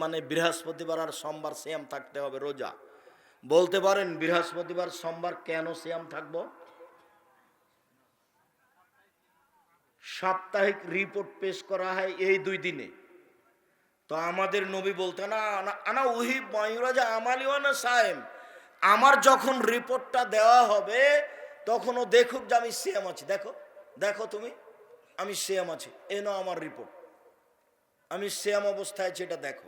মানে বৃহস্পতিবার আর সোমবার সিয়াম থাকতে হবে, রোজা। বলতে পারেন বৃহস্পতিবার সোমবার কেন সিয়াম থাকবো? সাপ্তাহিক রিপোর্ট পেশ করা হয় এই 2 দিনে। তো আমাদের নবী বলতেন না, আনা উহিব মায়ুরাজা আমালি ওয়ানা সায়েম। আমার যখন রিপোর্টটা দেওয়া হবে তখন ও দেখুক যে আমি সিয়াম আছি। দেখো দেখো তুমি, আমি সিয়াম আছি, এ নাও আমার রিপোর্ট, আমি সিয়াম অবস্থায় আছি, এটা দেখো।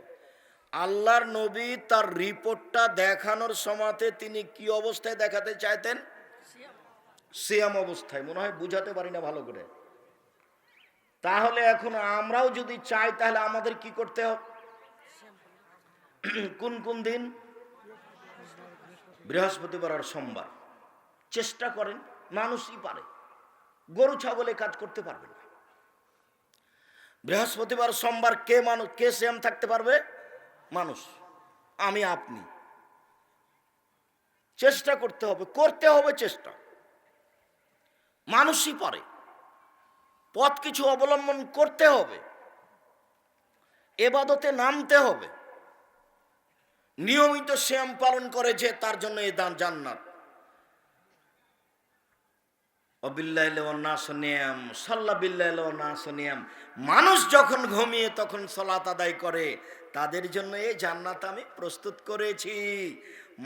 আল্লাহর নবী তার রিপোর্টটা দেখানোর সময়তে তিনি কি অবস্থায় দেখাতে চাইতেন? সিয়াম অবস্থায়। মনে হয় বুঝাতে পারি না ভালো করে। তাহলে এখন আমরাও যদি চাই তাহলে আমাদের কি করতে হবে? কোন কোন দিন? বৃহস্পতিবার আর সোমবার। চেষ্টা করেন, মানুষই পারে, গরু ছাগলে কাজ করতে পারবে না। বৃহস্পতিবার সোমবার কে মানুষ, কে সিয়াম থাকতে পারবে? মানুষ, আমি আপনি। চেষ্টা করতে হবে, করতে হবে চেষ্টা। মানুষই পারে, পথ কিছু অবলম্বন করতে হবে, এবাদতে নামতে হবে। নিয়মিত সিয়াম পালন করে যে তার জন্য এই দান জান্নাত। মানুষ যখন ঘুমিয়ে তখন সালাত আদায় করে, তাদের জন্য এই জান্নাত আমি প্রস্তুত করেছি।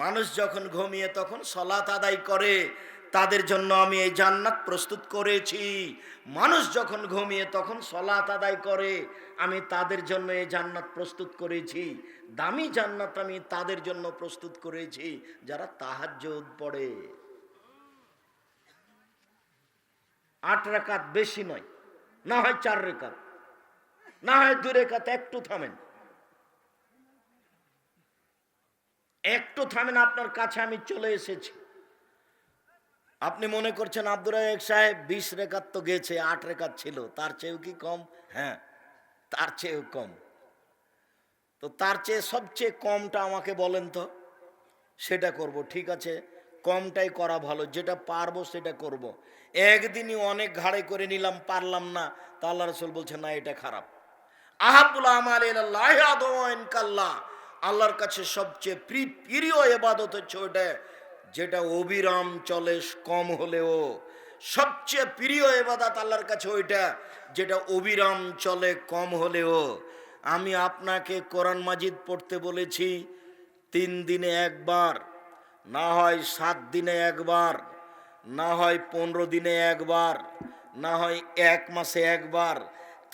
মানুষ যখন ঘুমিয়ে তখন সালাত আদায় করে, তাদের জন্য আমি এই জান্নাত প্রস্তুত করেছি। মানুষ যখন ঘুমিয়ে তখন সালাত আদায় করে, আমি তাদের জন্য এই জান্নাত প্রস্তুত করেছি। দামি জান্নাত আমি তাদের জন্য প্রস্তুত করেছি যারা তাহাজ্জুদ পড়ে। 8 রাকাত, বেশি নয়, না হয় 4 রাকাত, না হয় 2 রাকাত। একটু থামেন, একটু থামেন, আপনার কাছে আমি চলে এসেছি। আপনি মনে করছেন আব্দুর রাজ্জাক সাহেব 20 রাকাত তো গেছে, 8 রাকাত ছিল, তার চেয়েও কি কম? হ্যাঁ, তার চেয়েও কম। তো তার চেয়ে সবচেয়ে কমটা আমাকে বলেন তো, সেটা করব। ঠিক আছে, কমটাই করা ভালো, যেটা পারবো সেটা করব। একদিনই অনেক ঘাড়ে করে নিলাম, পারলাম না, তা আল্লাহ রাসূল বলছেন না, এটা খারাপ। আহাবুল আমাল ইলাল্লাহি আদওয়ান কাল্লাহ, আল্লাহর কাছে সবচেয়ে প্রিয় ইবাদত হচ্ছে ওটা যেটা অবিরাম চলে, কম হলেও। সবচেয়ে প্রিয় ইবাদত আল্লাহর কাছে ওইটা যেটা অবিরাম চলে, কম হলেও। আমি আপনাকে কোরআন মাজিদ পড়তে বলেছি 3 দিনে একবার, না হয় 7 দিনে একবার, না হয় 15 দিনে একবার, না হয় 1 মাসে একবার।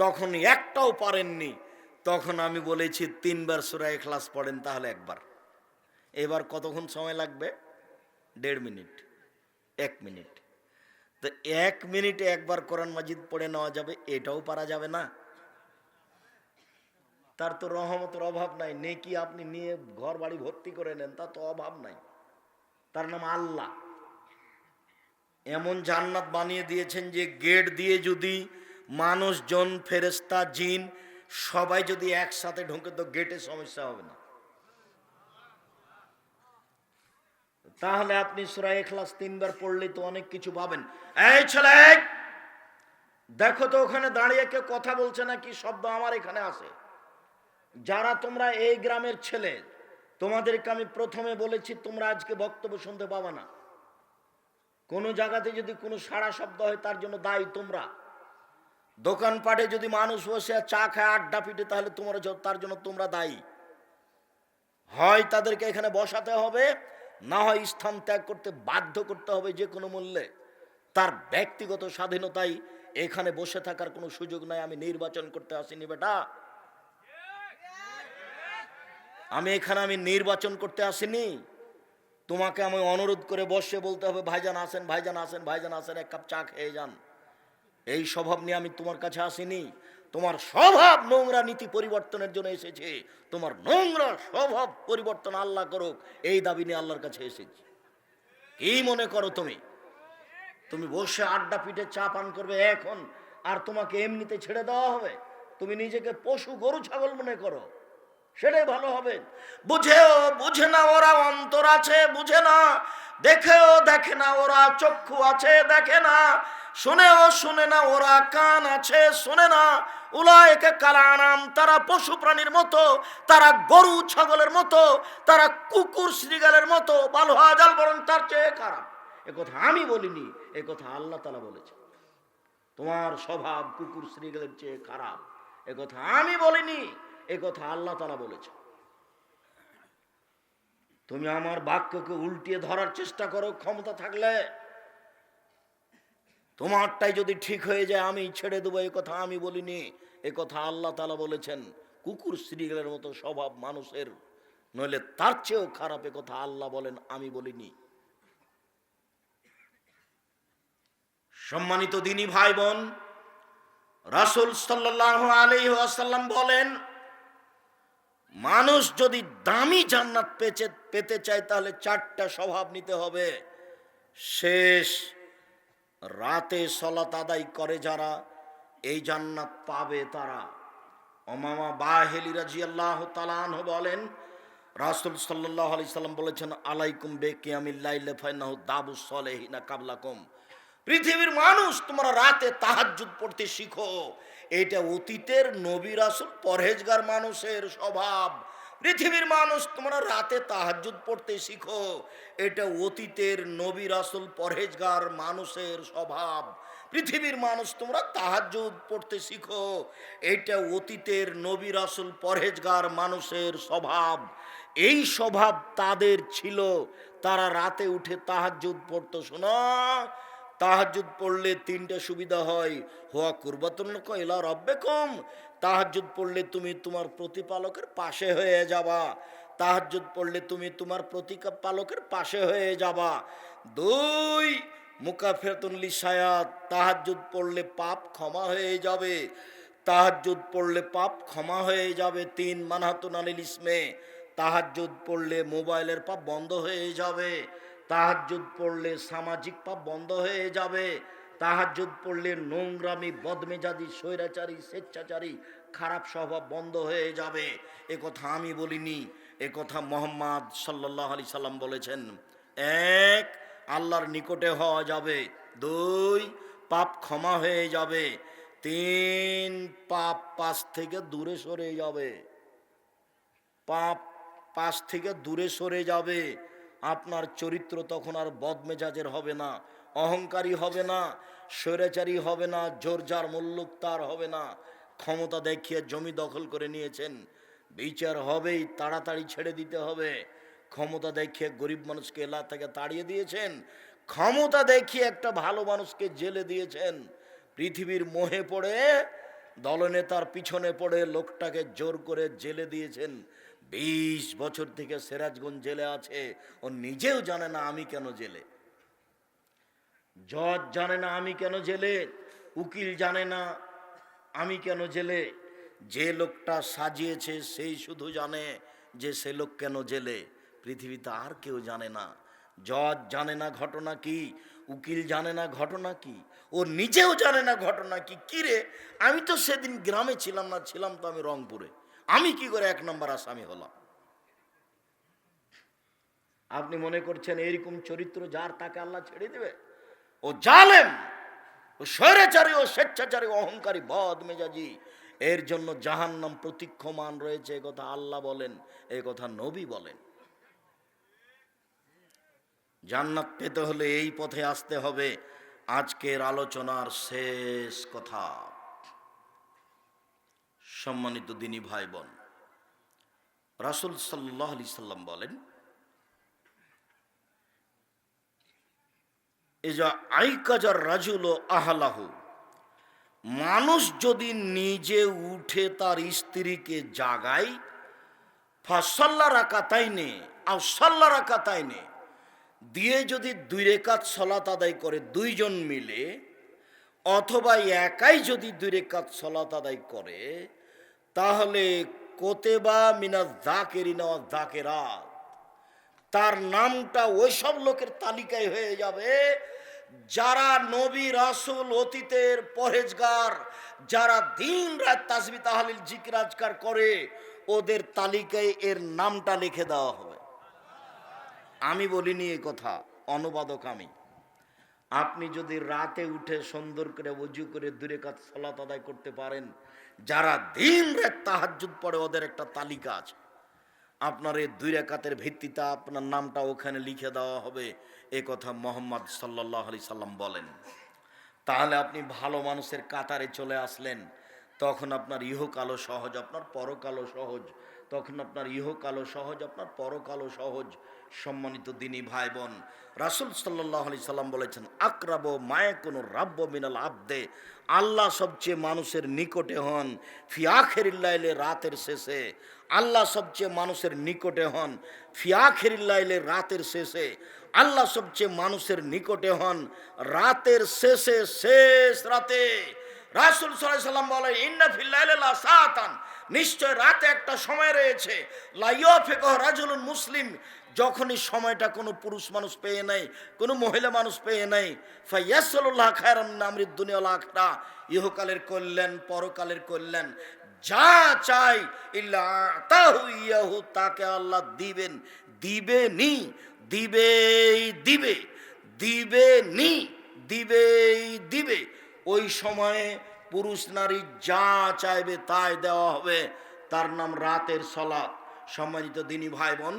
তখন একটাও পারেননি, তখন আমি বলেছি 3 বার সূরা ইখলাস পড়েন, তাহলে একবার। এবার কতক্ষণ সময় লাগবে? 1.5 মিনিট, 1 মিনিট। তো 1 মিনিটে একবার কোরআন মাজিদ পড়ে নেওয়া যাবে, এটাও পারা যাবে না? তার তো রহমতের অভাব নাই, নেকি আপনি নিয়ে ঘর বাড়ি ভর্তি করে নেন, তা তো অভাব নাই। তার নাম আল্লাহ। এমন জান্নাত বানিয়ে দিয়েছেন যে গেট দিয়ে যদি মানুষজন, ফেরেশতা, জিন সবাই যদি একসাথে ঢোকে তো গেটে সমস্যা হবে না। তাহলে আপনি সূরা ইখলাস 3 বার পড়লে তো অনেক কিছু পাবেন। এই ছেলে, দেখো তো ওখানে দাঁড়িয়ে কে কথা বলছে নাকি? শব্দ আমার এখানে আসে। যারা তোমরা এই গ্রামের ছেলে, তোমাদেরকে আমি প্রথমে বলেছি তোমরা আজকে বক্তব্য শুনতে পাবা না। কোনো জায়গাতে যদি কোনো সাড়া শব্দ হয় তার জন্য দায়ী তোমরা। দোকানপাটে যদি মানুষ বসে চা খায়, আড্ডা পিটে, তাহলে তোমরা তার জন্য তোমরা দায়ী। হয় তাদেরকে এখানে বসাতে হবে, না হয় স্থান ত্যাগ করতে বাধ্য করতে হবে যে কোনো মূল্যে। তার ব্যক্তিগত স্বাধীনতায় এখানে বসে থাকার কোনো সুযোগ নাই। আমি নির্বাচন করতে আসিনি বেটা, আমি নির্বাচন করতে আসিনি। তোমাকে আমি অনুরোধ করে বসে বলতে হবে ভাইজান আসেন, ভাইজান আসেন, ভাইজান আসেন, 1 কাপ চা খেয়ে যান। এই স্বভাব নিয়ে আমি তোমার কাছে আসিনি। তোমার স্বভাব নোংরা, নীতি পরিবর্তনের জন্য এসেছে। তোমার নোংরা স্বভাব পরিবর্তন আল্লাহ করুক, এই দাবি নিয়ে আল্লাহর কাছে এসেছি। কি মনে করো তুমি? তুমি বসে আড্ডা পিঠে চা পান করবে এখন, আর তোমাকে এমনিতে ছেড়ে দেওয়া হবে? তুমি নিজেকে পশু, গরু, ছাগল মনে করো, সেটাই ভালো হবে। বুঝেও বুঝে না ওরা অন্তর আছে, বুঝে না। দেখেও দেখে না ওরা চক্ষু আছে, দেখে না। শুনেও শুনে না ওরা কান আছে, শোনে না। উলাইকা কাল আনাম, তারা পশু প্রাণীর মতো, তারা গরু ছাগলের মতো, তারা কুকুর শ্রীগালের মতো, বালহাজাল বরং তার চেয়ে খারাপ। এ কথা আমি বলিনি, এ কথা আল্লাহ তাআলা বলেছে। তোমার স্বভাব কুকুর শ্রীগালের চেয়ে খারাপ, এ কথা আমি বলিনি, এ কথা আল্লাহ তাআলা বলেছে। তুমি আমার বাক্যকে উল্টিয়ে ধরার চেষ্টা করো ক্ষমতা থাকলে, তোমারটাই যদি ঠিক হয়ে যায় আমি ছেড়ে দেবো, এ কথা আমি বলিনি, এ কথা আল্লাহ তাআলা বলেছেন। কুকুর শ্রীগালের মতো স্বভাব মানুষের, নইলে তার চেয়েও খারাপ, এ কথা আল্লাহ বলেন, আমি বলিনি। সম্মানিত দিনী ভাই বোন, রাসূল সাল্লাল্লাহু আলাইহি ওয়াসাল্লাম বলেন, মানুষ যদি দামি জান্নাত পেতে চায় তাহলে 4টা স্বভাব নিতে হবে। শেষ রাতে সালাত আদায় করে যারা, এই জান্নাত পাবে তারা। উমামা বাহিলি রাদিয়াল্লাহু তাআলা আনহু বলেন, রাসূল সাল্লাল্লাহু আলাইহি সাল্লাম বলেছেন, আলাইকুম বিকিয়ামিল লাইল ফাইনাহু দাবুস সলিহিনা কাবলাকুম। পৃথিবীর মানুষ, তোমরা রাতে তাহাজ্জুদ পড়তে শিখো, এটা অতীতের নবী রাসূল পরহেজগার মানুষের স্বভাব। পৃথিবীর মানুষ, তোমরা রাতে তাহাজ্জুদ পড়তে শিখো, এটা অতীতের নবী রাসূল পরহেজগার মানুষের স্বভাব। পৃথিবীর মানুষ, তোমরা তাহাজ্জুদ পড়তে শিখো, এটা অতীতের নবী রাসূল পরহেজগার মানুষের স্বভাব। এই স্বভাব তাদের ছিল, তারা রাতে উঠে তাহাজ্জুদ পড়তো। শোনো, তাহাজ্জুদ পড়লে 3টা সুবিধা হয়। হুয়া কুরবাতুন ইলা রাব্বিকুম, তাহাজ্জুদ পড়লে তুমি তোমার প্রতিপালকের পাশে হয়ে যাবা। তাহাজ্জুদ পড়লে তুমি তোমার প্রতিপালকের পাশে হয়ে যাবা। 2 মুকাফিরাতুন লিসায়াত, তাহাজ্জুদ পড়লে পাপ ক্ষমা হয়ে যাবে। তাহাজ্জুদ পড়লে পাপ ক্ষমা হয়ে যাবে। 3 মানহাতুন আনিল ইসমে, তাহাজ্জুদ পড়লে মোবাইলের পাপ বন্ধ হয়ে যাবে। তাহাজ্জুদ পড়লে সামাজিক পাপ বন্ধ হয়ে যাবে। তাহাজ্জুদ পড়লে নোংরামি, বদমেজাজি, স্বৈরাচারী, স্বেচ্ছাচারী, খারাপ স্বভাব বন্ধ হয়ে যাবে। এ কথা আমি বলিনি, এ কথা মুহাম্মদ সাল্লাল্লাহু আলাইহি সাল্লাম বলেছেন। 1 আল্লাহর নিকটে হওয়া যাবে। 2 পাপ ক্ষমা হয়ে যাবে। 3 পাপ পাশ থেকে দূরে সরে যাবে। পাপ পাশ থেকে দূরে সরে যাবে। আপনার চরিত্র তখন আর বদমেজাজের হবে না, অহংকারী হবে না, স্বৈরাচারী হবে না, জোরজার মুল্লুকতার হবে না। ক্ষমতা দেখিয়ে জমি দখল করে নিয়েছেন, বিচার হবেই, তাড়াতাড়ি ছেড়ে দিতে হবে। ক্ষমতা দেখিয়ে গরিব মানুষকে এলাকা থেকে তাড়িয়ে দিয়েছেন, ক্ষমতা দেখিয়ে একটা ভালো মানুষকে জেলে দিয়েছেন। পৃথিবীর মোহে পড়ে, দলনেতার পিছনে পড়ে লোকটাকে জোর করে জেলে দিয়েছেন। 20 বছর থেকে সিরাজগঞ্জ জেলে আছে, ও নিজেও জানে না আমি কেন জেলে। জজ জানে না আমি কেন জেলে, উকিল জানে না আমি কেন জেলে। যে লোকটা সাজিয়েছে সেই শুধু জানে যে সে লোক কেন জেলে, পৃথিবীতে আর কেউ জানে না। জজ জানে না ঘটনা কি, উকিল জানে না ঘটনা কি, ও নিজেও জানে না ঘটনা কি। কিরে, আমি তো সেদিন গ্রামে ছিলাম না, ছিলাম তো আমি রংপুরে, আমি কি করে 1 নম্বর আসামি হলাম? আপনি মনে করছেন এরকম চরিত্র যার, তাকে আল্লাহ ছেড়ে দেবে? ও জালেম, ও স্বৈরাচারী, ও স্বেচ্ছাচারী, অহংকারী, বদমেজাজি। এর জন্য জাহান্নাম প্রতীক্ষমান রয়েছে, এ কথা আল্লাহ বলেন, এ কথা নবী বলেন। জান্নাত পেতে হলে এই পথে আসতে হবে। আজকের আলোচনার শেষ কথা, সম্মানিত দিনী ভাই বোন, রাসূল সাল্লাল্লাহু আলাইহি সাল্লাম বলেন, এজা আইকাজার রাজুল আহলাহু, মানুষ যদি নিজে উঠে তার স্ত্রীকে জাগায়, ফাসাল্লা রাকাতাইনে আও সাল্লা রাকাতাইনে, দিয়ে যদি 2 রাকাত সালাত আদায় করে 2 জন মিলে, অথবা একাই যদি 2 রাকাত সালাত আদায় করে, তাহলে কোতেবা মিনাজ যাকিরিনা ওয়াজ যাকিরাত, তার নামটা ওই সব লোকের তালিকায় হয়ে যাবে যারা নবী রাসূল অতীতের পরহেজগার, যারা দিন রাত তাসবিহ তাহলিল জিকির আজকার করে, ওদের তালিকায় এর নামটা লিখে দেওয়া হবে। আমি বলিনি এই কথা, অনুবাদক আমি। আপনি যদি রাতে উঠে সুন্দর করে ওযু করে 2 রাকাত সালাত আদায় করতে পারেন, যারা দিন রাত তাহাজ্জুদ পড়ে ওদের একটা তালিকা আছে। আপনার এই 2 রাকাতের ভিত্তিতে আপনার নামটা ওখানে লিখে দেওয়া হবে, এ কথা মুহাম্মদ সাল্লাল্লাহু আলাইহি সাল্লাম বলেন। তাহলে আপনি ভালো মানুষের কাতারে চলে আসলেন। তখন আপনার ইহকালও সহজ, আপনার পরকালও সহজ। তখন আপনার ইহকালও সহজ, আপনার পরকালও সহজ। সম্মানিত দিনী ভাই বোন, রাসূল সাল্লাল্লাহু আলাইহি সাল্লাম বলেছেন, আকরাবু মা ইয়াকুনু রাব্বু মিনাল আবদে, আল্লাহ সবচেয়ে মানুষের নিকটে হন ফি আখিরিল লাইলে, রাতের শেষে। আল্লাহ সবচেয়ে মানুষের নিকটে হন ফি আখিরিল লাইলে, রাতের শেষে। আল্লাহ সবচেয়ে মানুষের নিকটে হন রাতের শেষে, শেষ রাতে। রাসূল সাল্লাল্লাহু আলাইহি সাল্লাম বলেন, ইন্না ফিল লাইলি লাসাআতান, নিশ্চয় রাতে একটা সময় রয়েছে, লা ইয়াফিকুহু রাজুলুন মুসলিম, যখনই সময়টা কোনো পুরুষ মানুষ পেয়ে নেয়, কোনো মহিলা মানুষ পেয়ে নেয়, ফায়াসআলুল্লাহ খায়রাম মিন আমরিদ দুনিয়া ওয়াল আখিরা, ইহকালের কল্যাণ পরকালের কল্যাণ যা চাই, ইল্লা আতাহু ইয়াহু, তাকে আল্লাহ দিবেন, দিবেনি, দিবেই দিবে, দিবেনি, দিবেই দিবে। ওই সময়ে পুরুষ নারী যা চাইবে তাই দেওয়া হবে, তার নাম রাতের সালাত। সম্মানিত দিনী ভাই বোন,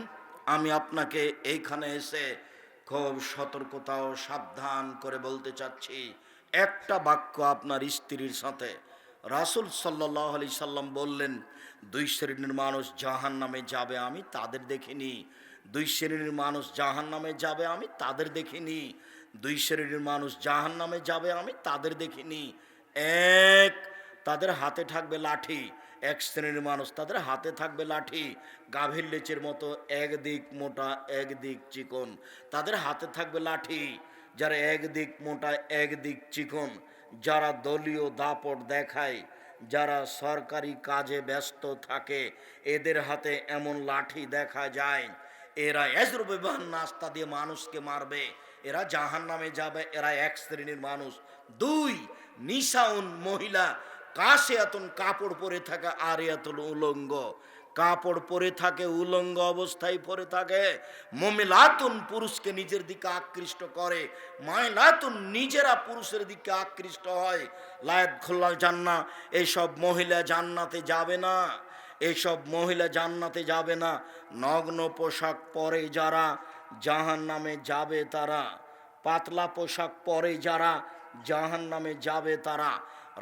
আমি আপনাকে এইখানে এসে খুব সতর্কতা ও সাবধান করে বলতে চাচ্ছি, একটা বাক্য আপনার স্ত্রীর সাথে। রাসূল সাল্লাল্লাহু আলাইহি সাল্লাম বললেন, 2 শ্রেণীর মানুষ জাহান্নামে যাবে, আমি তাদের দেখিনি। 2 শ্রেণীর মানুষ জাহান্নামে যাবে, আমি তাদের দেখিনি। 2 শ্রেণীর মানুষ জাহান্নামে যাবে, আমি তাদের দেখিনি। এক, তাদের হাতে থাকবে লাঠি। 1 শ্রেণীর মানুষ, তাদের হাতে থাকবে লাঠি, গাভীর লেচের মতো, একদিক মোটা একদিক চিকন। তাদের হাতে থাকবে লাঠি, যারা একদিক মোটা একদিক চিকন, যারা দলীয় দাপট দেখায়, যারা সরকারি কাজে ব্যস্ত থাকে, এদের হাতে এমন লাঠি দেখা যায়। এরা এজরুবিবান, নাস্তা দিয়ে মানুষকে মারবে, এরা জাহান্নামে যাবে, এরা 1 শ্রেণীর মানুষ। 2, নিসাউন, মহিলা, কাশিয়াতুন, কাপড় পরে থাকে, আরিয়াতুল, উলঙ্গ, কাপড় পরে থাকে, উলঙ্গ অবস্থায় পরে থাকে। মুমিলাতুন, পুরুষকে নিজের দিকে আকৃষ্ট করে, মাইলাতুন, নিজেরা পুরুষের দিকে আকৃষ্ট হয়। লায়াত খুল্লাল জান্নাহ, এইসব মহিলা জান্নাতে যাবে না, এইসব মহিলা জান্নাতে যাবে না। নগ্ন পোশাক পরে যারা জাহান্নামে যাবে তারা, পাতলা পোশাক পরে যারা জাহান্নামে যাবে তারা।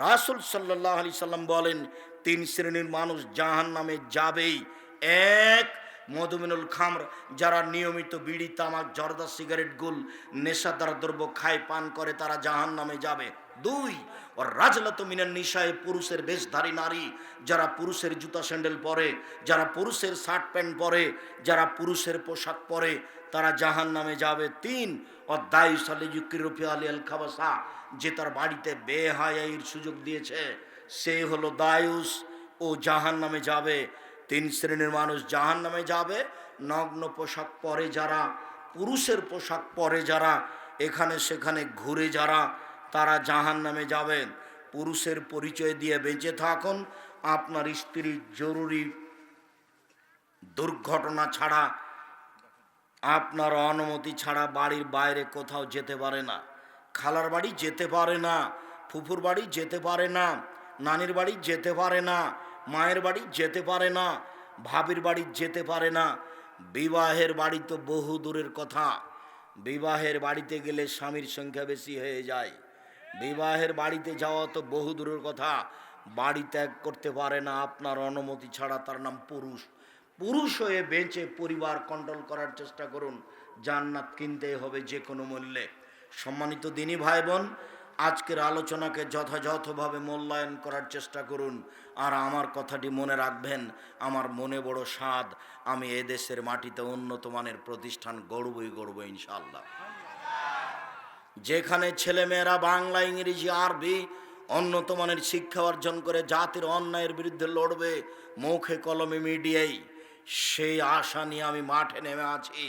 রাসূল সাল্লাল্লাহু আলাইহি সাল্লাম বলেন, 3 শ্রেণীর মানুষ জাহান্নামে যাবেই। 1, মধুমিনুল খামর, যারা নিয়মিত বিড়ি তামাক জর্দা সিগারেট গুল নেশাদার দ্রব্য খায় পান করে, তারা জাহান্নামে যাবে। 2, ওর রাজলাতু মিনান নিসায়ে, পুরুষের বেশধারী নারী, যারা পুরুষের জুতা স্যান্ডেল পরে, যারা পুরুষের শার্ট প্যান্ট পরে, যারা পুরুষের পোশাক পরে, তারা জাহান্নামে যাবে। 3, অদায়ুসালি ইউকিরুফি আলিয়াল খাবাসা, যে তার বাড়িতে বেহায়াইর সুযোগ দিয়েছে, সে হলো দায়ুস, ও জাহান্নামে যাবে। 3 শ্রেণীর মানুষ জাহান্নামে যাবে, নগ্ন পোশাক পরে যারা, পুরুষের পোশাক পরে যারা, এখানে সেখানে ঘুরে যারা, তারা জাহান্নামে যাবেন। পুরুষের পরিচয় দিয়ে বেঁচে থাকুন। আপনার স্ত্রীর জরুরি দুর্ঘটনা ছাড়া, আপনার অনুমতি ছাড়া বাড়ির বাইরে কোথাও যেতে পারে না। খালার বাড়ি যেতে পারে না, ফুফুর বাড়ি যেতে পারে না, নানির বাড়ি যেতে পারে না, মায়ের বাড়ি যেতে পারে না, ভাবির বাড়ি যেতে পারে না। বিবাহের বাড়ি তো বহু দূরের কথা, বিবাহের বাড়িতে গেলে স্বামীর সংখ্যা বেশি হয়ে যায়। বিবাহের বাড়িতে যাওয়া তো বহু দূরের কথা, বাড়ি ত্যাগ করতে পারে না আপনার অনুমতি ছাড়া, তার নাম পুরুষ। পুরুষ হয়ে বেঁচে পরিবার কন্ট্রোল করার চেষ্টা করুন, জান্নাত কিনতে হবে যে কোনো মূল্যে। সম্মানিত দিনী ভাই বোন, আজকের আলোচনাকে যথাযথভাবে মূল্যায়ন করার চেষ্টা করুন। আর আমার কথাটি মনে রাখবেন, আমার মনে বড় স্বাদ, আমি এদেশের মাটিতে উন্নত মানের প্রতিষ্ঠান গড়বই গড়ব ইনশাআল্লাহ। যেখানে ছেলেমেয়েরা বাংলা, ইংরেজি, আরবি উন্নত মানের শিক্ষা অর্জন করে জাতির অন্যায়ের বিরুদ্ধে লড়বে মুখে কলমে মিডিয়ায়, সেই আশা নিয়ে আমি মাঠে নেমে আছি।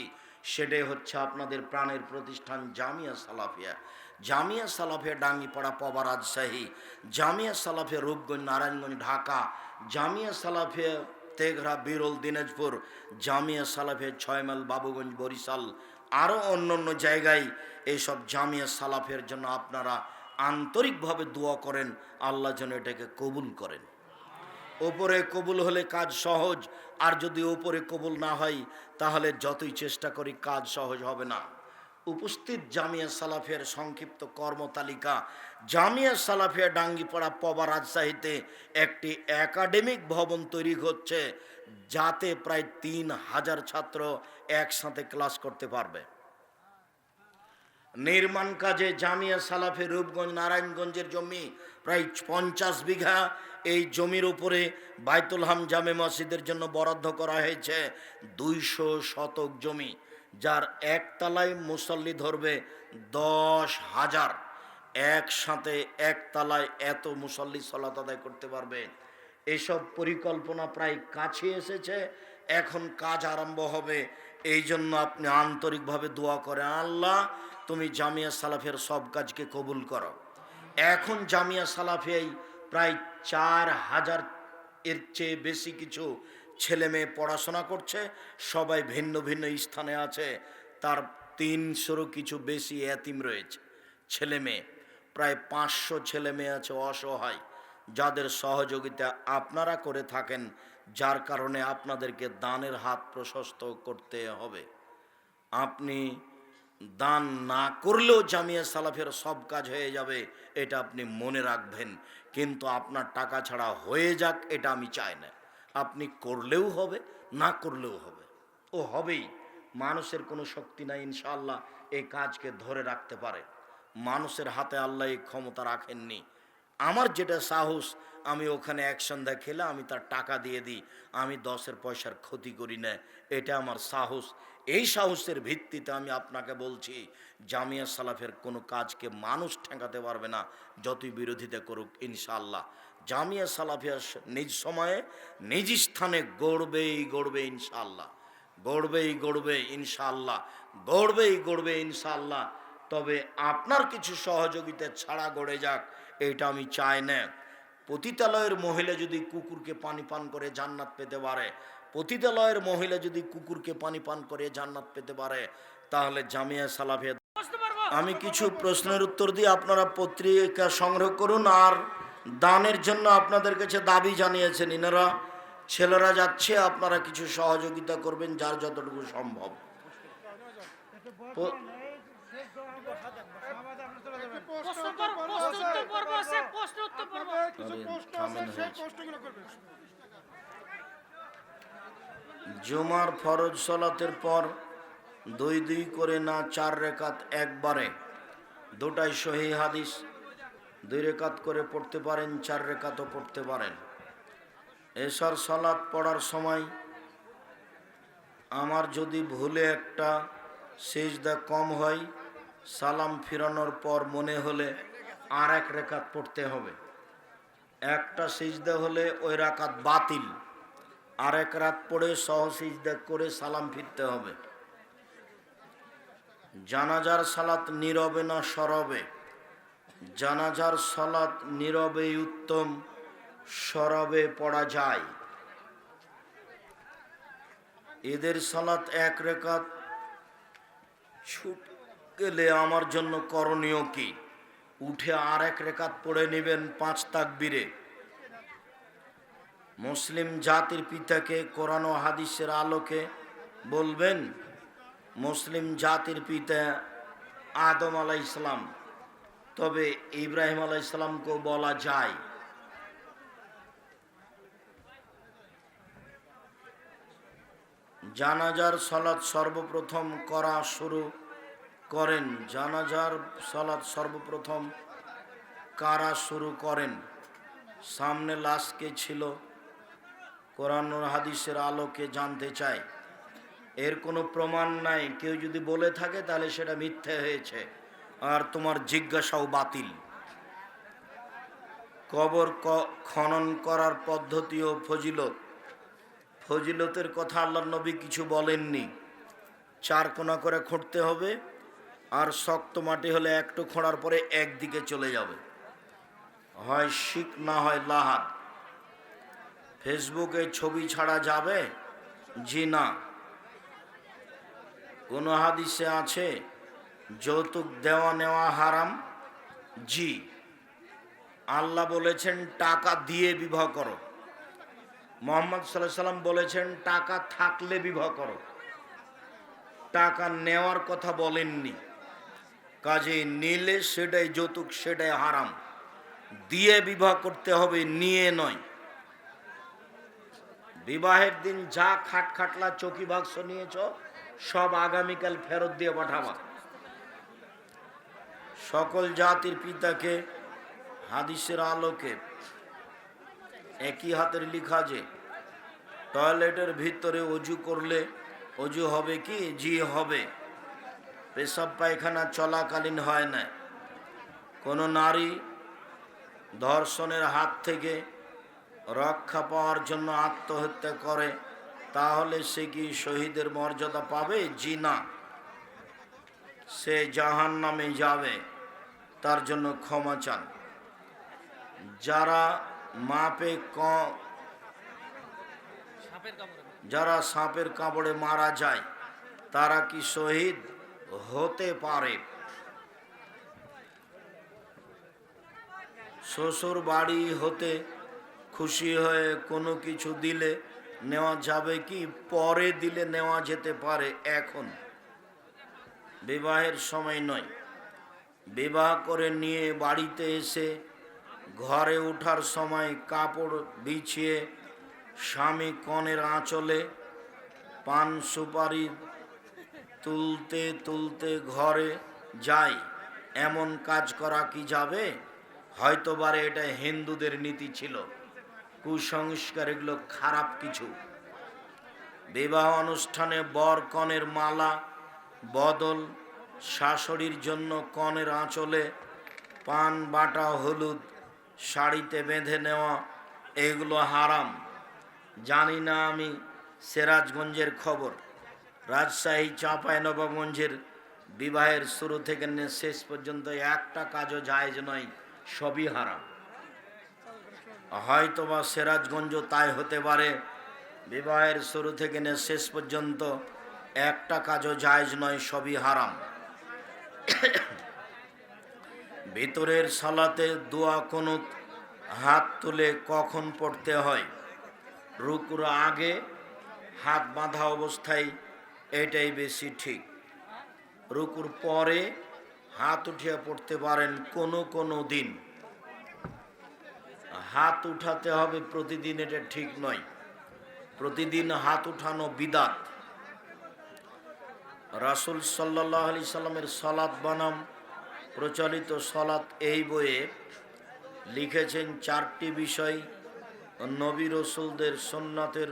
সেটাই হচ্ছে আপনাদের প্রাণের প্রতিষ্ঠান জামিয়া সালাফিয়া। জামিয়া সালাফিয়া ডাঙ্গিপাড়া পবা রাজশাহী, জামিয়া সালাফিয়া রূপগঞ্জ নারায়ণগঞ্জ ঢাকা, জামিয়া সালাফিয়া তেঘরা বিরল দিনাজপুর, জামিয়া সালাফিয়া 6 মাইল বাবুগঞ্জ বরিশাল, আরও অন্য অন্য জায়গায় এইসব জামিয়া সালাফের জন্য আপনারা আন্তরিকভাবে দোয়া করেন, আল্লাহ যেন এটাকে কবুল করেন। ওপরে কবুল হলে কাজ সহজ, আর যদি ওপরে কবুল না হয় তাহলে যতই চেষ্টা করি কাজ সহজ হবে না। উপস্থিত জামিয়া সালাফের সংক্ষিপ্ত কর্মতালিকা। জামিয়া সালাফিয়া ডাঙ্গিপাড়া পবা রাজশাহীতে একটি একাডেমিক ভবন তৈরি হচ্ছে, যাতে প্রায় 3000 ছাত্র একসাথে ক্লাস করতে পারবে। নির্মাণ কাজে জামিয়া সালাফের রূপগঞ্জ নারায়ণগঞ্জের জমি প্রায় 50 বিঘা। এই জমির উপরে বাইতুল হাম জামে মসজিদের জন্য বরাদ্দ করা হয়েছে 200 শতক জমি, যার একতলায় মুসল্লি ধরবে 10,000। একসাথে একতলায় এত মুসল্লি সালাত আদায় করতে পারবে। এসব পরিকল্পনা প্রায় কাছে এসেছে, এখন কাজ আরম্ভ হবে। এই জন্য আপনি আন্তরিকভাবে দোয়া করেন, আল্লাহ তুমি জামিয়া সালাফের সব কাজকে কবুল করো। এখন জামিয়া সালাফিয়ায় প্রায় 4000 এর চেয়ে বেশি কিছু ছেলে মেয়ে পড়াশোনা করছে, সবাই ভিন্ন ভিন্ন স্থানে আছে। তার 300-রও কিছু বেশি এতিম রয়েছে ছেলে মেয়ে, প্রায় 500 ছেলে মেয়ে আছে অসহায়, যাদের সহযোগিতা আপনারা করে থাকেন, যার কারণে আপনাদেরকে দানের হাত প্রশস্ত করতে হবে। আপনি দান না করলেও জামিয়া সালাফের সব কাজ হয়ে যাবে, এটা আপনি মনে রাখবেন। কিন্তু আপনার টাকা ছাড়া হয়ে যাক এটা আমি চাই না। আপনি করলেও হবে, না করলেও হবে, ও হবেই। মানুষের কোনো শক্তি নাই ইনশাআল্লাহ এই কাজকে ধরে রাখতে পারে। মানুষের হাতে আল্লাহ এই ক্ষমতা রাখেননি। আমার যেটা সাহস, আমি ওখানে এক সন্ধ্যা খেলে আমি তার টাকা দিয়ে দিই, আমি 10 পয়সার ক্ষতি করি না, এটা আমার সাহস। এই সাহসের ভিত্তিতে আমি আপনাকে বলছি, জামিয়া সালাফের কোনো কাজকে মানুষ ঠেকাতে পারবে না, যতই বিরোধিতা করুক ইনশাআল্লাহ। জামিয়া সালাফিয়া নিজ সময়ে নিজ স্থানে গড়বেই গড়বে ইনশাআল্লাহ, গড়বেই গড়বে ইনশাআল্লাহ, গড়বেই গড়বে ইনশাআল্লাহ। তবে আপনার কিছু সহযোগিতা ছাড়া গড়ে যাক এটা আমি চাই না। পতিতালয়ের মহিলা যদি কুকুরকে পানি পান করে জান্নাত পেতে পারে, পতিতালয়ের মহিলা যদি কুকুরকে পানি পান করে জান্নাত পেতে পারে, তাহলে জামিয়া সালাফিয়া। আমি কিছু প্রশ্নের উত্তর দিয়ে আপনারা পত্রিকা সংগ্রহ করুন। আর দানের জন্য আপনাদের কাছে দাবি জানিয়েছেন ইনারা, ছেলেরা যাচ্ছে, আপনারা কিছু সহযোগিতা করবেন যার যতটুকু সম্ভব। জুমার ফরজ সালাতের পর 2 করে না 4 রেকাত একবারে, দুটাই সহিহ হাদিস। 2 রেকাত করে পড়তে পারেন, 4 রেকাতও পড়তে পারেন। এশার সালাত পড়ার সময় আমার যদি ভুলে একটা সিজদা কম হয়, সালাম ফিরানোর পর মনে হলে আর 1 রেকাত পড়তে হবে। একটা সিজদা হলে ওই রাকাত বাতিল, আর 1 রাত পড়ে সহ সিজদা করে সালাম ফিরতে হবে। জানাজার সালাত নীরবে না সরবে? জানাজার সালাত নীরবেই উত্তম, সরবে পড়া যায়। ঈদের সালাত 1 রেকাত ছুট গেলে আমার জন্য করণীয় কি? উঠে আর 1 রেকাত পড়ে নেবেন 5 তাকবীরে। মুসলিম জাতির পিতাকে কোরআন ও হাদিসের আলোকে বলবেন। মুসলিম জাতির পিতা আদম আলাইহিস সালাম, তবে ইব্রাহিম আলাইহিস সালামকেও বলা যায়। জানাজার সালাত সর্বপ্রথম করা শুরু করেন? জানাজার সালাত সর্বপ্রথম কারা শুরু করেন? সামনে লাশ কে ছিল? কোরআন ও হাদিসের আলোকে জানতে চাই। এর কোনো প্রমাণ নাই, কেউ যদি বলে থাকে তাহলে সেটা মিথ্যে হয়েছে, আর তোমার জিজ্ঞাসাও বাতিল। কবর খনন করার পদ্ধতি ও ফজিলত। ফজিলতের কথা আল্লাহর নবী কিছু বলেননি। 4 কোনা করে খুঁড়তে হবে, আর শক্ত মাটি হলে একটু খোঁড়ার পরে একদিকে চলে যাবে, হয় শিক না হয় লাহাদ। ফেসবুকে ছবি ছাড়া যাবে? জি না। কোন হাদিসে আছে যৌতুক দেওয়া নেওয়া হারাম? জি। আল্লাহ বলেছেন টাকা দিয়ে বিবাহ করো। মুহাম্মদ সাল্লাল্লাহু আলাইহি সাল্লাম বলেছেন টাকা থাকলে বিবাহ করো। টাকা নেওয়ার কথা বলেননি। কাজে নিলে সেটাই যৌতুক, সেটাই হারাম। দিয়ে বিবাহ করতে হবে, নিয়ে নয়। বিবাহের দিন যা খাটখাটলা চৌকি বাক্স নিয়েছ সব আগামীকাল ফেরত দিয়ে পাঠাবা। সকল জাতির পিতাকে হাদিসের আলোকে একই হাতের লিখা যে টয়লেটের ভিতরে অজু করলে অজু হবে কি? জি হবে। পেশাব পায়খানা চলাকালীন হয় না। কোনো নারী ধর্ষণের হাত থেকে রক্ষা পাওয়ার জন্য আত্মহত্যা করে, তাহলে সে কি শহীদের মর্যাদা পাবে? জি না, সে জাহান্নামে যাবে। তার জন্য ক্ষমা চান। যারা সাপের কামড়ে মারা যায় তারা কি শহীদ হতে পারে? শ্বশুর বাড়ি হতে খুশি হয়ে কোনো কিছু দিলে নেওয়া যাবে কি? পরে দিলে নেওয়া যেতে পারে, এখন বিবাহের সময় নয়। বিবাহ করে নিয়ে বাড়িতে এসে ঘরে ওঠার সময় কাপড় বিছিয়ে স্বামী কনের আঁচলে পান সুপারি তুলতে তুলতে ঘরে যায়, এমন কাজ করা কি যাবে? হয়তোবারে এটা হিন্দুদের নীতি ছিল, কুসংস্কার, এগুলো খারাপ কিছু। বিবাহ অনুষ্ঠানে বর কনের মালা বদল, শাশুড়ির জন্য কনের আঁচলে পান বাটা হলুদ শাড়িতে বেঁধে নেওয়া, এগুলো হারাম। জানি না আমি সিরাজগঞ্জের খবর, রাজশাহী চাঁপাইনবাবগঞ্জের বিবাহের শুরু থেকে শেষ পর্যন্ত একটা কাজও জায়েজ নয়, সবই হারাম। হয়তোবা সিরাজগঞ্জ তাই হতে পারে, বিবাহের শুরু থেকে শেষ পর্যন্ত একটা কাজও জায়েজ নয়, সবই হারাম। ভিতরের সালাতে দোয়া কুনুত হাত তুলে কখন পড়তে হয়? রুকুর আগে হাত বাঁধা অবস্থায়, এটাই বেশি ঠিক। রুকুর পরে হাত উঠিয়ে পড়তে পারেন কোনো কোনো দিন। হাত উঠাতে হবে প্রতিদিন, এটা ঠিক নয়। প্রতিদিন হাত উঠানো বিদাত। রাসূল সাল্লাল্লাহু আলাইহি সাল্লামের সালাত বনাম প্রচলিত সালাত এই বইয়ে লিখেছেন 4টি বিষয় নবী রসুলদের সুন্নাতের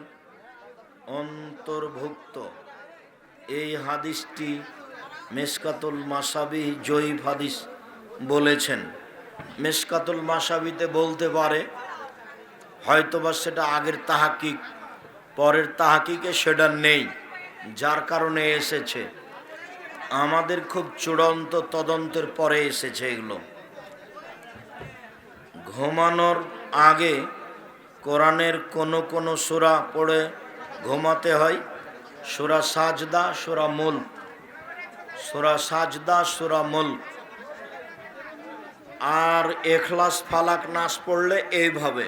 অন্তর্ভুক্ত। এই হাদিসটি মিশকাতুল মাসাবিহ জয়ীফ হাদিস বলেছেন। মিশকাতুল মাসাবিতে বলতে পারে, হয়তোবা সেটা আগের তাহাকিক, পরের তাহাকিকে সেটা নেই, যার কারণে এসেছে। আমাদের খুব চূড়ান্ত তদন্তের পরে এসেছে এগুলো। ঘুমানোর আগে কোরআনের কোন সূরা পড়ে ঘুমাতে হয়? সূরা সাজদা, সূরা মুলক। সূরা সাজদা, সূরা মুলক। আর ইখলাস ফালাক নাস পড়লে এইভাবে,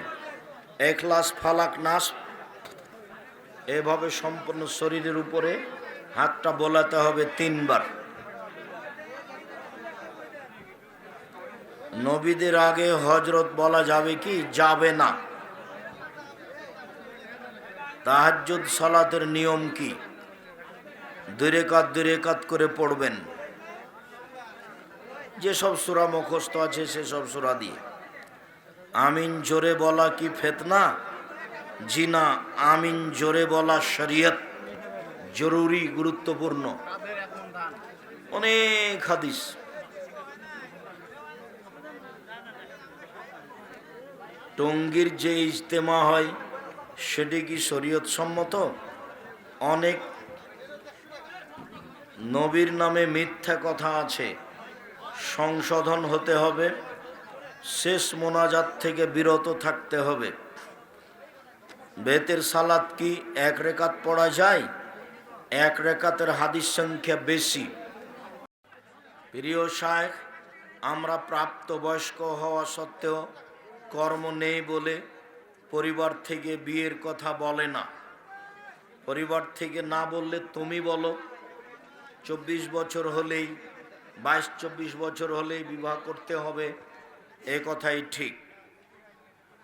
ইখলাস ফালাক নাস এভাবে সম্পূর্ণ শরীরের উপরে হাতটা বোলাতে হবে 3 বার। নবীদের আগে হজরত বলা যাবে কি? যাবে না। তাহাজ্জুদ সালাতের নিয়ম কি? 2 রেকাত করে পড়বেন। যেসব সূরা মুখস্থ আছে সেসব সূরা দিয়ে। আমিন জোরে বলা কি ফিতনা? জি না, আমিন জোরে বলা শরীয়ত, জরুরি, গুরুত্বপূর্ণ। অনেক হাদিস। টঙ্গীর যে ইজতেমা হয় সেটি কি শরীয়ত সম্মত? অনেক নবীর নামে মিথ্যা কথা আছে, সংশোধন হতে হবে। শেষ মোনাজাত থেকে বিরত থাকতে হবে। বেতের সালাত কি 1 রেকাত পড়া যায়? এক রেখাতের হাদিস সংখ্যা বেশি। প্রিয় শায়েখ, আমরা প্রাপ্তবয়স্ক হওয়া সত্ত্বেও কর্ম নেই বলে পরিবার থেকে বিয়ের কথা বলে না। পরিবার থেকে না বললে তুমি বলো, 24 বছর হলেই 22-24 বছর হলেই বিবাহ করতে হবে, এ কথাই ঠিক।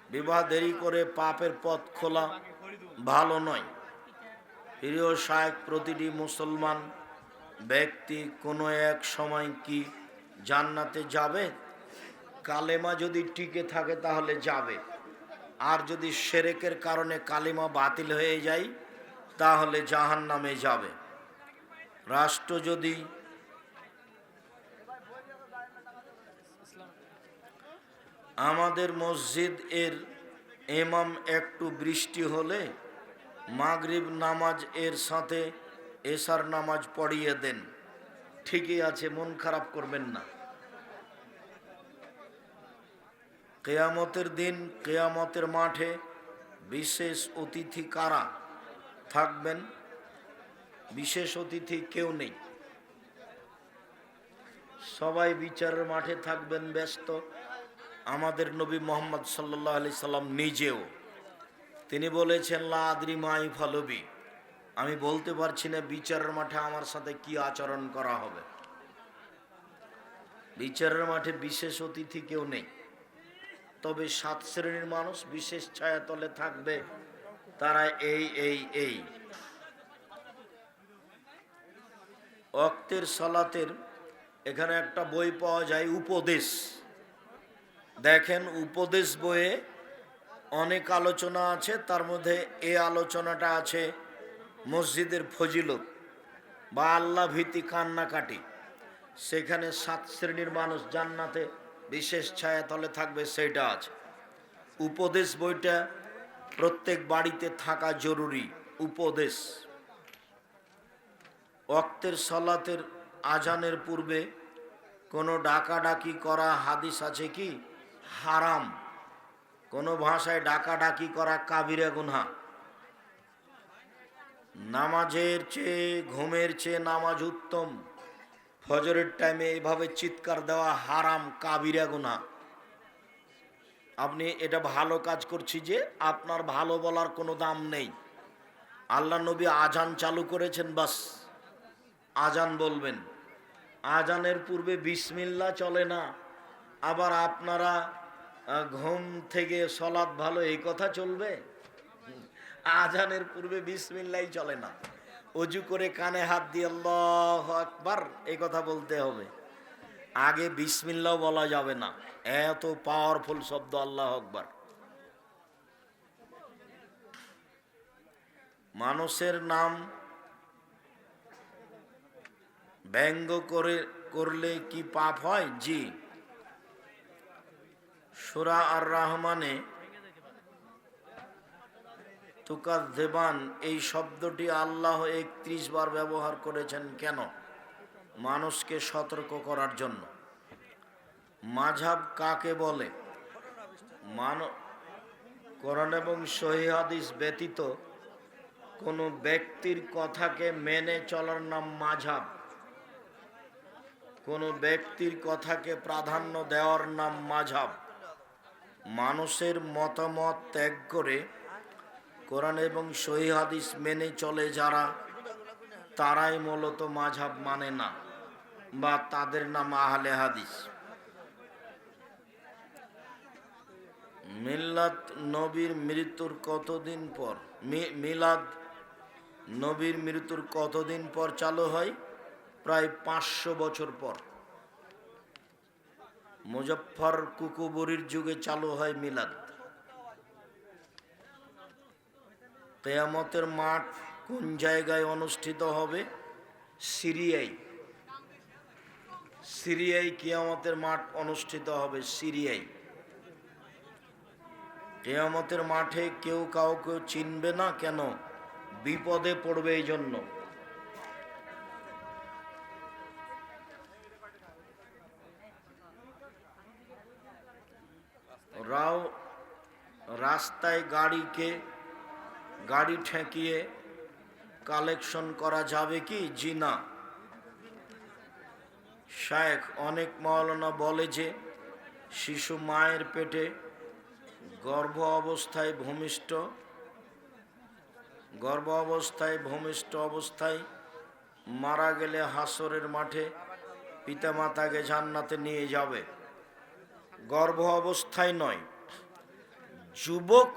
বিবাহ দেরি করে পাপের পথ খোলা ভালো নয়। প্রিয় শায়েখ, প্রতিটি মুসলমান ব্যক্তি কোনো এক সময় কি জান্নাতে যাবে? কালেমা যদি টিকে থাকে তাহলে যাবে, আর যদি শিরকের কারণে কালেমা বাতিল হয়ে যায় তাহলে জাহান্নামে যাবে। রাষ্ট্র যদি আমাদের মসজিদ এর ইমাম একটু বৃষ্টি হলে মাগরিব নামাজ এর সাথে এশার নামাজ পড়িয়ে দেন। ঠিকই আছে, মন খারাপ করবেন না। কিয়ামতের দিন কিয়ামতের মাঠে বিশেষ অতিথি কারা থাকবেন? বিশেষ অতিথি কেউ নেই, সবাই বিচারের মাঠে থাকবেন ব্যস্ত। আমাদের নবী মোহাম্মদ সাল্লাল্লাহু আলাইহি সাল্লাম নিজেও তিনি বলেছেন, লা আদরি মা ইউফালু বি, আমি বলতে পারছি না বিচারের মাঠে আমার সাথে কি আচরণ করা হবে। বিচারের মাঠে বিশেষ অতিথি কেউ নেই, তবে 7 শ্রেণীর মানুষ বিশেষ ছায়াতলে থাকবে। তারা এই ওয়াক্তের সালাতের এখানে একটা বই পাওয়া যায়, উপদেশ। দেখেন, উপদেশ বইয়ে অনেক আলোচনা আছে, তার মধ্যে এই আলোচনাটা আছে মসজিদের ফজিলত বা আল্লাহ ভীতি কান্নাকাটি। সেখানে 7 শ্রেণীর মানুষ জান্নাতে বিশেষ ছায়াতলে থাকবে, সেইটা আছে। উপদেশ বইটা প্রত্যেক বাড়িতে থাকা জরুরি। উপদেশ। ওয়াক্তের সালাতের আজানের পূর্বে কোনো ডাকাডাকি করা হাদিস আছে কি? হারাম। কোনো ভাষায় ডাকাডাকি করা কাবিরা গুনাহ। নামাজের চেয়ে ঘুমের চেয়ে নামাজ উত্তম। ফজরের টাইমে এভাবে চিৎকার দেওয়া হারাম, কাবিরা গুনাহ। আপনি এটা ভালো কাজ করছি যে আপনার ভালো বলার কোনো দাম নেই। আল্লাহ নবী আজান চালু করেছেন, বাস আজান বলবেন। আজানের পূর্বে বিসমিল্লাহ চলে না। আবার আপনারা ঘুম থেকে সলাৎ ভালো, এই কথা চলবে? আজানের পূর্বে বিসমিল্লাহ চলে না। অজু করে কানে হাত দিয়ে আল্লাহু আকবার এই কথা বলতে হবে। আগে বিসমিল্লাহ বলা যাবে না, এত পাওয়ারফুল শব্দ আল্লাহু আকবার। মানুষের নাম ব্যঙ্গ করলে কি পাপ হয়? জি। সূরা আর রহমানে তুকাজ্জিবান এই শব্দটি আল্লাহ 31 বার ব্যবহার করেছেন। কেন? মানুষকে সতর্ক করার জন্য। মাযহাব কাকে বলে? কোরআন এবং সহিহ হাদিস ব্যতীত কোনো ব্যক্তির কথাকে মেনে চলার নাম মাযহাব। কোনো ব্যক্তির কথাকে প্রাধান্য দেওয়ার নাম মাযহাব। মানুষের মতামত ত্যাগ করে কোরআন এবং সহিহ হাদিস মেনে চলে যারা, তারাই মূলত মাযহাব মানে না, বা তাদের নাম আহলে হাদিস। মিলাদ নবীর মৃত্যুর কতদিন পর মিলাদ নবীর মৃত্যুর কতদিন পর চালু হয়? প্রায় 500 বছর পর। মুজফফর কুকুবরীর যুগে চালু হয় মিলাদ। কিয়ামতের মাঠ কোন জায়গায় অনুষ্ঠিত হবে? সিরিয়ায়। সিরিয়ায় কিয়ামতের মাঠ অনুষ্ঠিত হবে, সিরিয়ায়। কিয়ামতের মাঠে কেউ কাউকে চিনবে না। কেন? বিপদে পড়বে এই জন্য। রাস্তায় গাড়ি ঠেকিয়ে কালেকশন করা যাবে কি? জি না। শায়েখ, অনেক মাওলানা বলে যে শিশু মায়ের পেটে গর্ভ অবস্থায় ভূমিষ্ঠ অবস্থায় মারা গেলে হাসরের মাঠে পিতামাতাকে জান্নাতে নিয়ে যাবে। গর্ভ অবস্থায় নয়, যুবক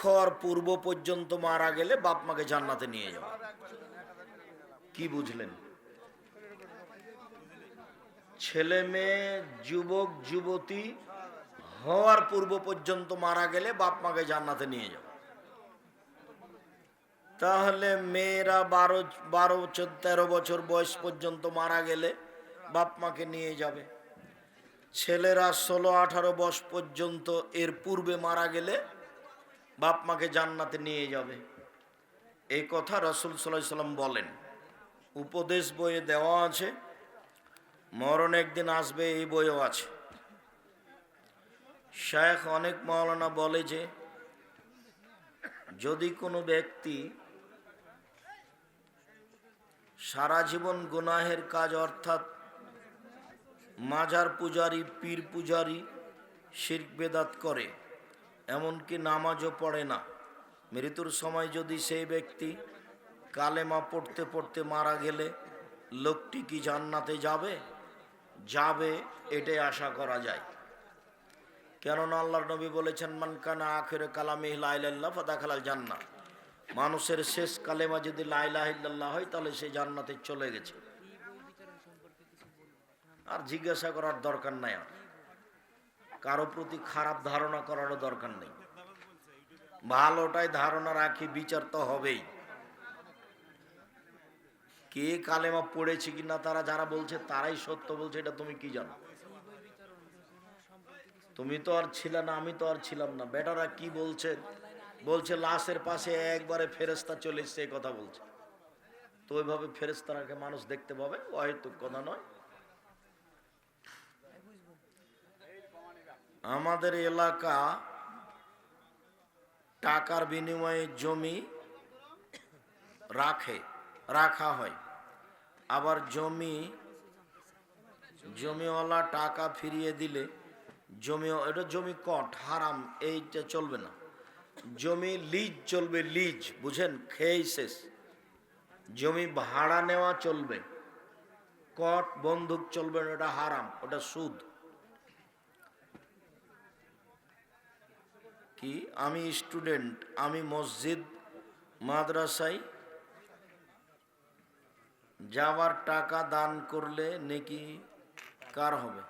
হওয়ার পূর্ব পর্যন্ত মারা গেলে বাপ মাকে জান্নাতে নিয়ে যাবে। কি বুঝলেন? ছেলে মেয়ে যুবক যুবতী হওয়ার পূর্ব পর্যন্ত মারা গেলে বাপ মাকে জান্নাতে নিয়ে যাবে। তাহলে মেয়েরা 12-13 বছর বয়স পর্যন্ত মারা গেলে বাপ মাকে নিয়ে যাবে। ছেলেরা 16-18 বয়স পর্যন্ত এর পূর্বে মারা গেলে বাপ মাকে জান্নাতে নিয়ে যাবে। এই কথা রাসূল সাল্লাল্লাহু আলাইহি সাল্লাম বলেন। উপদেশ বইয়ে দেওয়া আছে, মরণ একদিন আসবে এই বইও আছে। শায়েখ অনেক মাওলানা বলে যে যদি কোনো ব্যক্তি সারা জীবন গুনাহের কাজ অর্থাৎ মাজার পূজারি, পীর পূজারি, শিরক বেদাত করে, এমনকি নামাজও পড়ে না, মৃত্যুর সময় যদি সেই ব্যক্তি কালেমা পড়তে পড়তে মারা গেলে লোকটি কি জান্নাতে যাবে? যাবে, এটাই আশা করা যায়। কেননা আল্লাহর নবী বলেছেন, মান কানা আখিরে কালামিহি লা ইলাহা ইল্লাল্লাহ ফাদাখালাল জান্নাহ। মানুষের শেষ কালেমা যদি লা ইলাহা ইল্লাল্লাহ হয় তাহলে সে জান্নাতে চলে গেছে। আর জিজ্ঞাসা করার দরকার নাই, আর কারো প্রতি খারাপ ধারণা করারও দরকার নেই। ভালোটাই ধারণা রাখি, বিচার তো হবেই। কে কালেমা পড়েছে কিনা তারা যারা বলছে তারাই সত্য বলছে, এটা তুমি কি জানো? তুমি তো আর ছিলে না, আমি তো আর ছিলাম না। বেটারা কি বলছে? বলছে লাশের পাশে একবারে ফেরেশতা চলে এসছে, এই কথা বলছে। তো ওইভাবে ফেরেশতাকে মানুষ দেখতে পাবে? অহেতুক কথা নয়। আমাদের এলাকা টাকার বিনিময়ে জমি রাখা হয়, আবার জমিওয়ালা টাকা ফিরিয়ে দিলে এটা জমি কট হারাম, এইটা চলবে না। জমি লিজ চলবে, লিজ বুঝেন, খেয়ে শেষ। জমি ভাড়া নেওয়া চলবে, কট বন্দুক চলবে না, ওটা হারাম, ওটা সুদ। কি? আমি স্টুডেন্ট, আমি মসজিদ মাদ্রাসায় যাওয়ার টাকা দান করলে নেকি কার হবে?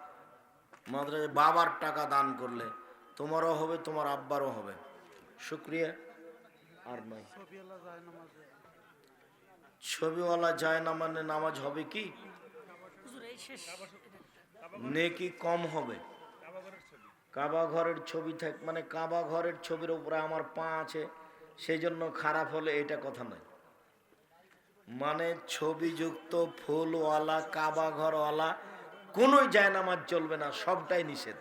মাদ্রাসায় বাবার টাকা দান করলে তোমারও হবে, তোমার আব্বারও হবে। শুক্রিয়া। আর নয়, ছবিওয়ালা যায় না মানে নামাজ হবে কি? নেকি কম হবে। কাবা ঘরের ছবি মানে কাবা ঘরের ছবির উপরে আমার পা আছে সেই জন্য খারাপ হলে, এটা কথা নয়। মানে ছবিযুক্ত ফুলওয়ালা কাবা ঘরওয়ালা কোনোই জায়নামাজ চলবে না, সবটাই নিষেধ।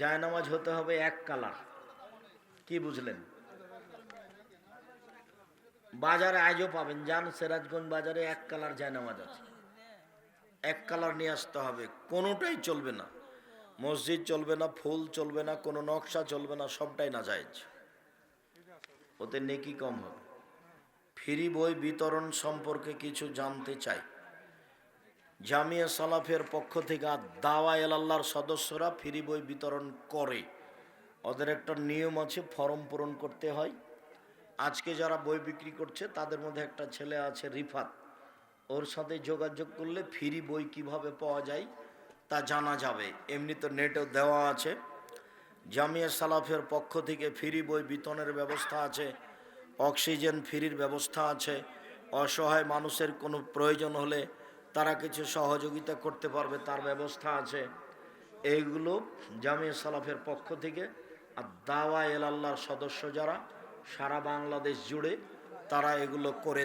জায়নামাজ হতে হবে এক কালার। কি বুঝলেন? বাজারে আজও পাবেন, যান সিরাজগঞ্জ বাজারে এক কালার জায়নামাজ আছে, এক কালার নিয়ে আসতে হবে। কোনোটাই চলবে না, মসজিদ চলবে না, ফুল চলবে না, কোনো নকশা চলবে না, সবটাই নাজায়েজ। ওতে নেকি কম হবে। ফ্রি বই বিতরণ সম্পর্কে কিছু জানতে চাই। জামিয়া সালাফের পক্ষ থেকে দাওয়া ইলাল্লাহর সদস্যরা ফ্রি বই বিতরণ করে। ওদের একটা নিয়ম আছে, ফর্ম পূরণ করতে হয়। আজকে যারা বই বিক্রি করছে তাদের মধ্যে একটা ছেলে আছে রিফাত, ওর সাথে যোগাযোগ করলে ফ্রি বই কিভাবে পাওয়া যায় তা জানা যাবে। এমনি তো নেটেও দেওয়া আছে। জামিয়া সালাফের পক্ষ থেকে ফ্রি বই বিতরণের ব্যবস্থা আছে, অক্সিজেন ফ্রির ব্যবস্থা আছে। অসহায় মানুষের কোনো প্রয়োজন হলে তারা কিছু সহযোগিতা করতে পারবে, তার ব্যবস্থা আছে। এইগুলো জামিয়া সালাফের পক্ষ থেকে। আর দাওয়া ইলাল্লাহর সদস্য যারা সারা বাংলাদেশ জুড়ে, তারা এগুলো করে